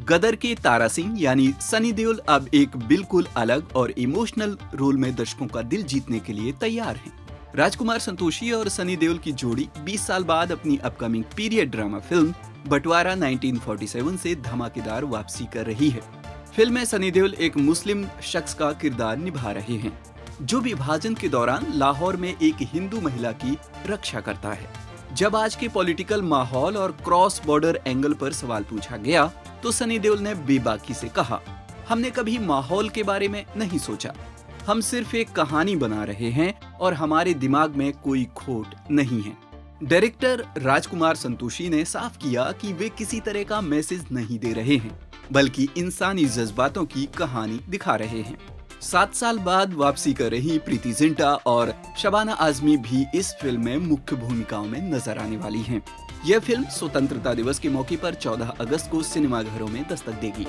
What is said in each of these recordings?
गदर के तारा सिंह यानी सनी देओल अब एक बिल्कुल अलग और इमोशनल रोल में दर्शकों का दिल जीतने के लिए तैयार हैं। राजकुमार संतोषी और सनी देओल की जोड़ी 20 साल बाद अपनी अपकमिंग पीरियड ड्रामा फिल्म बंटवारा 1947 से धमाकेदार वापसी कर रही है। फिल्म में सनी देओल एक मुस्लिम शख्स का किरदार निभा रहे हैं, जो विभाजन के दौरान लाहौर में एक हिंदू महिला की रक्षा करता है। जब आज के पॉलिटिकल माहौल और क्रॉस बॉर्डर एंगल पर सवाल पूछा गया, तो सनी देओल ने बेबाकी से कहा, हमने कभी माहौल के बारे में नहीं सोचा, हम सिर्फ एक कहानी बना रहे हैं और हमारे दिमाग में कोई खोट नहीं है। डायरेक्टर राजकुमार संतोषी ने साफ किया कि वे किसी तरह का मैसेज नहीं दे रहे हैं, बल्कि इंसानी जज्बातों की कहानी दिखा रहे हैं। 7 साल बाद वापसी कर रही प्रीति जिंटा और शबाना आजमी भी इस फिल्म में मुख्य भूमिकाओं में नजर आने वाली हैं। यह फिल्म स्वतंत्रता दिवस के मौके पर 14 अगस्त को सिनेमाघरों में दस्तक देगी।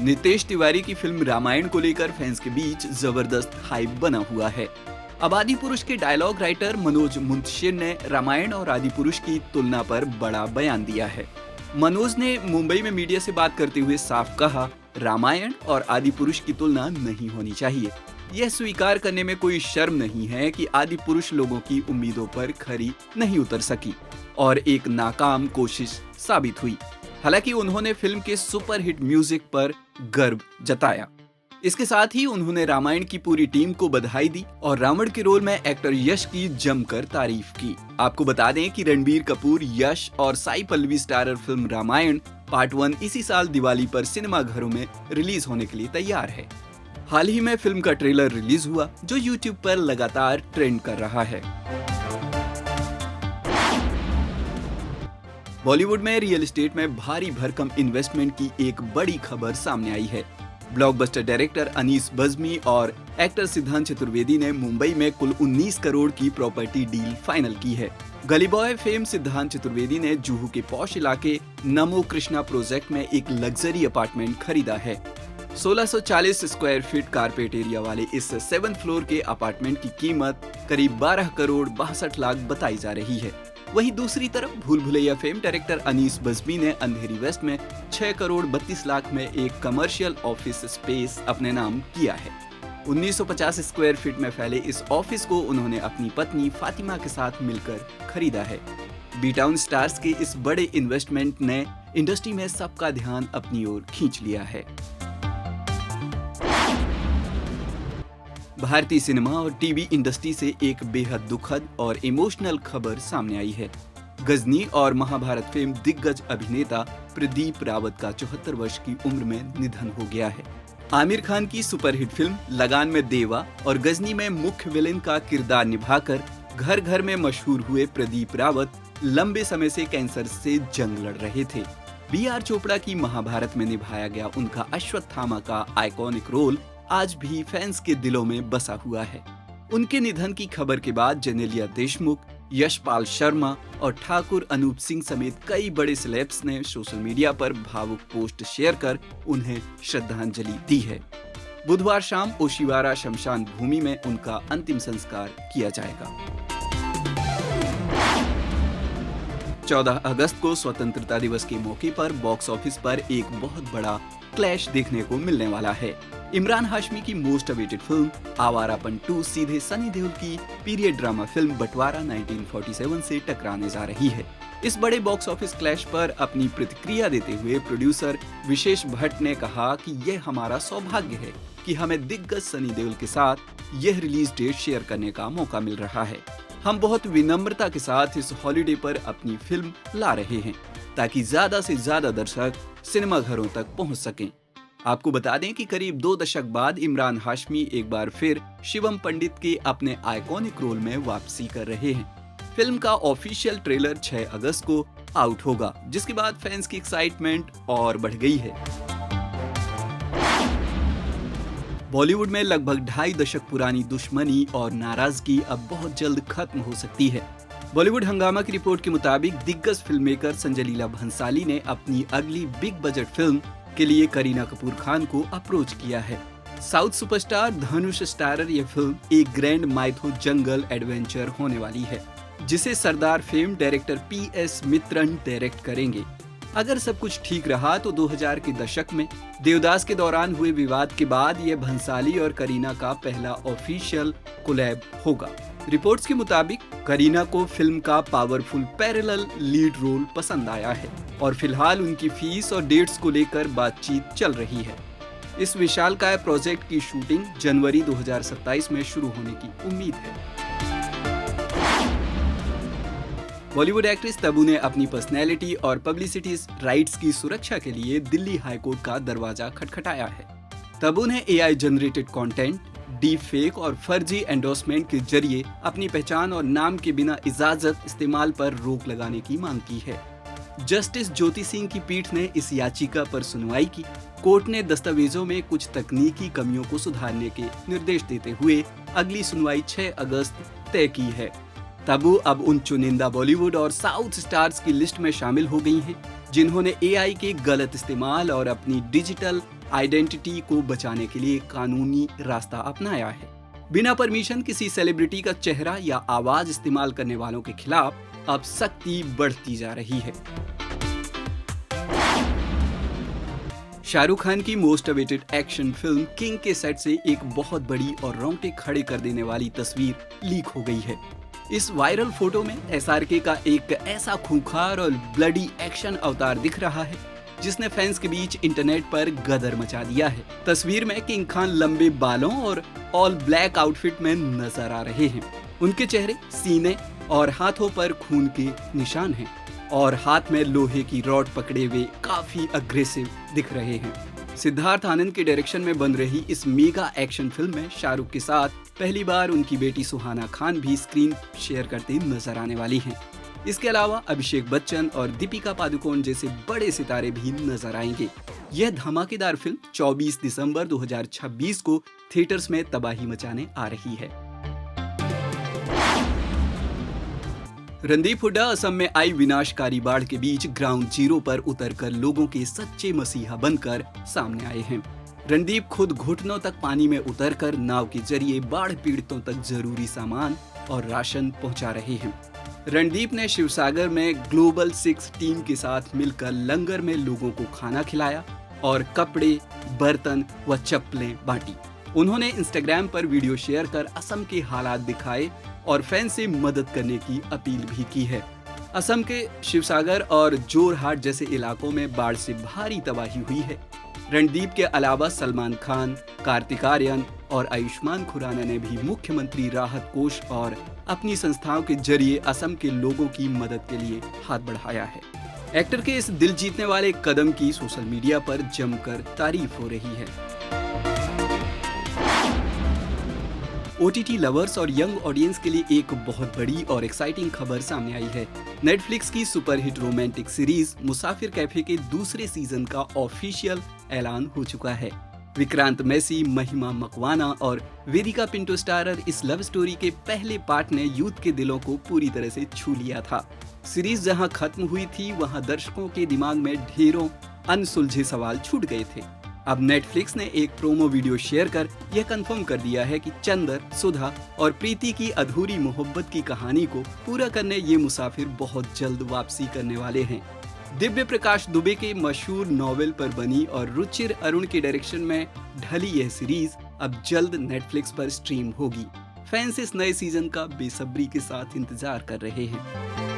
नितेश तिवारी की फिल्म रामायण को लेकर फैंस के बीच जबरदस्त हाइप बना हुआ है। अब आदिपुरुष के डायलॉग राइटर मनोज मुंतशिर ने रामायण और आदिपुरुष की तुलना पर बड़ा बयान दिया है। मनोज ने मुंबई में मीडिया से बात करते हुए साफ कहा, रामायण और आदिपुरुष की तुलना नहीं होनी चाहिए। यह स्वीकार करने में कोई शर्म नहीं है कि आदिपुरुष लोगों की उम्मीदों पर खरी नहीं उतर सकी और एक नाकाम कोशिश साबित हुई। हालांकि उन्होंने फिल्म के सुपरहिट म्यूजिक पर गर्व जताया। इसके साथ ही उन्होंने रामायण की पूरी टीम को बधाई दी और रावण के रोल में एक्टर यश की जमकर तारीफ की। आपको बता दें कि रणबीर कपूर, यश और Sai Pallavi starrer film Ramayan part 1 इसी साल दिवाली पर सिनेमाघरों में रिलीज होने के लिए तैयार है। हाल ही में फिल्म का ट्रेलर रिलीज हुआ, जो यूट्यूब पर लगातार ट्रेंड कर रहा है। बॉलीवुड में रियल एस्टेट में भारी भरकम इन्वेस्टमेंट की एक बड़ी खबर सामने आई है। ब्लॉकबस्टर डायरेक्टर अनीस बज्मी और एक्टर सिद्धांत चतुर्वेदी ने मुंबई में कुल 19 करोड़ की प्रॉपर्टी डील फाइनल की है। गली बॉय फेम सिद्धांत चतुर्वेदी ने जुहू के पॉश इलाके नमो कृष्णा प्रोजेक्ट में एक लग्जरी अपार्टमेंट खरीदा है। 1640 स्क्वायर फीट कारपेट एरिया वाले इस 7th फ्लोर के अपार्टमेंट की कीमत करीब 12 करोड़ 62 लाख बताई जा रही है। वहीं दूसरी तरफ भूल भुलैया फेम डायरेक्टर अनीस बज्मी ने अंधेरी वेस्ट में 6 करोड़ 32 लाख में एक कमर्शियल ऑफिस स्पेस अपने नाम किया है। 1950 स्क्वायर फीट में फैले इस ऑफिस को उन्होंने अपनी पत्नी फातिमा के साथ मिलकर खरीदा है। बी टाउन स्टार्स के इस बड़े इन्वेस्टमेंट ने इंडस्ट्री में सबका ध्यान अपनी ओर खींच लिया है। भारतीय सिनेमा और टीवी इंडस्ट्री से एक बेहद दुखद और इमोशनल खबर सामने आई है। गजनी और महाभारत फिल्म दिग्गज अभिनेता प्रदीप रावत का 74 वर्ष की उम्र में निधन हो गया है। आमिर खान की सुपरहिट फिल्म लगान में देवा और गजनी में मुख्य विलेन का किरदार निभाकर घर घर में मशहूर हुए प्रदीप रावत लंबे समय से कैंसर से जंग लड़ रहे थे। बी.आर. चोपड़ा की महाभारत में निभाया गया उनका अश्वत्थामा का आइकॉनिक रोल आज भी फैंस के दिलों में बसा हुआ है। उनके निधन की खबर के बाद जेनेलिया देशमुख, यशपाल शर्मा और ठाकुर अनूप सिंह समेत कई बड़े सेलेब्स ने सोशल मीडिया पर भावुक पोस्ट शेयर कर उन्हें श्रद्धांजलि दी है। बुधवार शाम ओशिवारा शमशान भूमि में उनका अंतिम संस्कार किया जाएगा। 14 अगस्त को स्वतंत्रता दिवस के मौके पर बॉक्स ऑफिस पर एक बहुत बड़ा क्लैश देखने को मिलने वाला है। इमरान हाशमी की मोस्ट अवेटेड फिल्म आवारापन 2 सीधे सनी देओल की पीरियड ड्रामा फिल्म बंटवारा 1947 से टकराने जा रही है। इस बड़े बॉक्स ऑफिस क्लैश पर अपनी प्रतिक्रिया देते हुए प्रोड्यूसर विशेष भट्ट ने कहा कि यह हमारा सौभाग्य है कि हमें दिग्गज सनी देओल के साथ यह रिलीज डेट शेयर करने का मौका मिल रहा है। हम बहुत विनम्रता के साथ इस हॉलिडे पर अपनी फिल्म ला रहे हैं ताकि ज्यादा से ज्यादा दर्शक सिनेमाघरों तक पहुंच सकें। आपको बता दें कि करीब 2 दशक बाद इमरान हाशमी एक बार फिर शिवम पंडित के अपने आइकॉनिक रोल में वापसी कर रहे हैं। फिल्म का ऑफिशियल ट्रेलर 6 अगस्त को आउट होगा, जिसके बाद फैंस की एक्साइटमेंट और बढ़ गई है। बॉलीवुड में लगभग 2.5 दशक पुरानी दुश्मनी और नाराजगी अब बहुत जल्द खत्म हो सकती है। बॉलीवुड हंगामा की रिपोर्ट के मुताबिक दिग्गज फिल्म मेकर संजय लीला भंसाली ने अपनी अगली बिग बजट फिल्म के लिए करीना कपूर खान को अप्रोच किया है। साउथ सुपरस्टार धनुष स्टारर यह फिल्म एक ग्रैंड माइथो जंगल एडवेंचर होने वाली है। जिसे Sardar fame director PS Mithran direct करेंगे। अगर सब कुछ ठीक रहा तो 2000 के दशक में देवदास के दौरान हुए विवाद के बाद यह भंसाली और करीना का पहला ऑफिशियल कोलैब होगा। रिपोर्ट्स के मुताबिक करीना को फिल्म का पावरफुल पैरेलल लीड रोल पसंद आया है और फिलहाल उनकी फीस और डेट्स को लेकर बातचीत चल रही है। इस विशालकाय प्रोजेक्ट की शूटिंग जनवरी 2027 में शुरू होने की उम्मीद है। बॉलीवुड एक्ट्रेस तब्बू ने अपनी पर्सनैलिटी और पब्लिसिटी राइट्स की सुरक्षा के लिए दिल्ली हाईकोर्ट का दरवाजा खटखटाया है। तब्बू ने AI generated content, deep fake और फर्जी एंडोर्समेंट के जरिए अपनी पहचान और नाम के बिना इजाजत इस्तेमाल पर रोक लगाने की मांग की है। जस्टिस ज्योति सिंह की पीठ ने इस याचिका पर सुनवाई की। कोर्ट ने दस्तावेजों में कुछ तकनीकी कमियों को सुधारने के निर्देश देते हुए अगली सुनवाई 6 अगस्त तय की है। तब्बू अब उन चुनिंदा बॉलीवुड और साउथ स्टार्स की लिस्ट में शामिल हो गई हैं, जिन्होंने AI के गलत इस्तेमाल और अपनी डिजिटल आइडेंटिटी को बचाने के लिए कानूनी रास्ता अपनाया है। बिना परमिशन किसी सेलिब्रिटी का चेहरा या आवाज इस्तेमाल करने वालों के खिलाफ अब सख्ती बढ़ती जा रही है। शाहरुख खान की most awaited action film king के सेट से एक बहुत बड़ी और रोंगटे खड़े कर देने वाली तस्वीर लीक हो गई है। इस वायरल फोटो में SRK का एक ऐसा खूंखार और ब्लडी एक्शन अवतार दिख रहा है जिसने फैंस के बीच इंटरनेट पर गदर मचा दिया है। तस्वीर में किंग खान लंबे बालों और ऑल ब्लैक आउटफिट में नजर आ रहे हैं। उनके चेहरे, सीने और हाथों पर खून के निशान हैं और हाथ में लोहे की रॉड पकड़े हुए काफी अग्रेसिव दिख रहे हैं। सिद्धार्थ आनंद के डायरेक्शन में बन रही इस मेगा एक्शन फिल्म में शाहरुख के साथ पहली बार उनकी बेटी सुहाना खान भी स्क्रीन शेयर करते नजर आने वाली हैं। इसके अलावा अभिषेक बच्चन और दीपिका पादुकोण जैसे बड़े सितारे भी नजर आएंगे। यह धमाकेदार फिल्म 24 दिसंबर 2026 को थिएटर्स में तबाही मचाने आ रही है। रणदीप हुड्डा असम में आई विनाशकारी बाढ़ के बीच ग्राउंड जीरो पर उतरकर लोगों के सच्चे मसीहा बनकर सामने आए हैं। रणदीप खुद घुटनों तक पानी में उतरकर नाव के जरिए बाढ़ पीड़ितों तक जरूरी सामान और राशन पहुंचा रहे हैं। रणदीप ने शिवसागर में ग्लोबल 6 टीम के साथ मिलकर लंगर में लोगों को खाना खिलाया और कपड़े, बर्तन व चप्पलें बांटी। उन्होंने इंस्टाग्राम पर वीडियो शेयर कर असम के हालात दिखाए और फैन से मदद करने की अपील भी की है। असम के शिवसागर और जोरहाट जैसे इलाकों में बाढ़ से भारी तबाही हुई है। रणदीप के अलावा सलमान खान, कार्तिक आर्यन और आयुष्मान खुराना ने भी मुख्यमंत्री राहत कोष और अपनी संस्थाओं के जरिए असम के लोगों की मदद के लिए हाथ बढ़ाया है। एक्टर के इस दिल जीतने वाले कदम की सोशल मीडिया पर जमकर तारीफ हो रही है। OTT लवर्स और यंग ऑडियंस के लिए एक बहुत बड़ी और एक्साइटिंग खबर सामने आई है। नेटफ्लिक्स की सुपरहिट रोमांटिक सीरीज मुसाफिर कैफे के दूसरे सीजन का ऑफिशियल ऐलान हो चुका है। विक्रांत मैसी, महिमा मकवाना और वेदिका पिंटो स्टारर इस लव स्टोरी के पहले पार्ट ने यूथ के दिलों को पूरी तरह से छू लिया था। सीरीज जहां खत्म हुई थी वहां दर्शकों के दिमाग में ढेरों अनसुलझे सवाल छूट गए थे। अब नेटफ्लिक्स ने एक प्रोमो वीडियो शेयर कर यह कंफर्म कर दिया है कि चंदर, सुधा और प्रीति की अधूरी मोहब्बत की कहानी को पूरा करने ये मुसाफिर बहुत जल्द वापसी करने वाले हैं। दिव्य प्रकाश दुबे के मशहूर नॉवेल पर बनी और रुचिर अरुण के डायरेक्शन में ढली यह सीरीज अब जल्द नेटफ्लिक्स पर स्ट्रीम होगी। फैंस इस नए सीजन का बेसब्री के साथ इंतजार कर रहे हैं।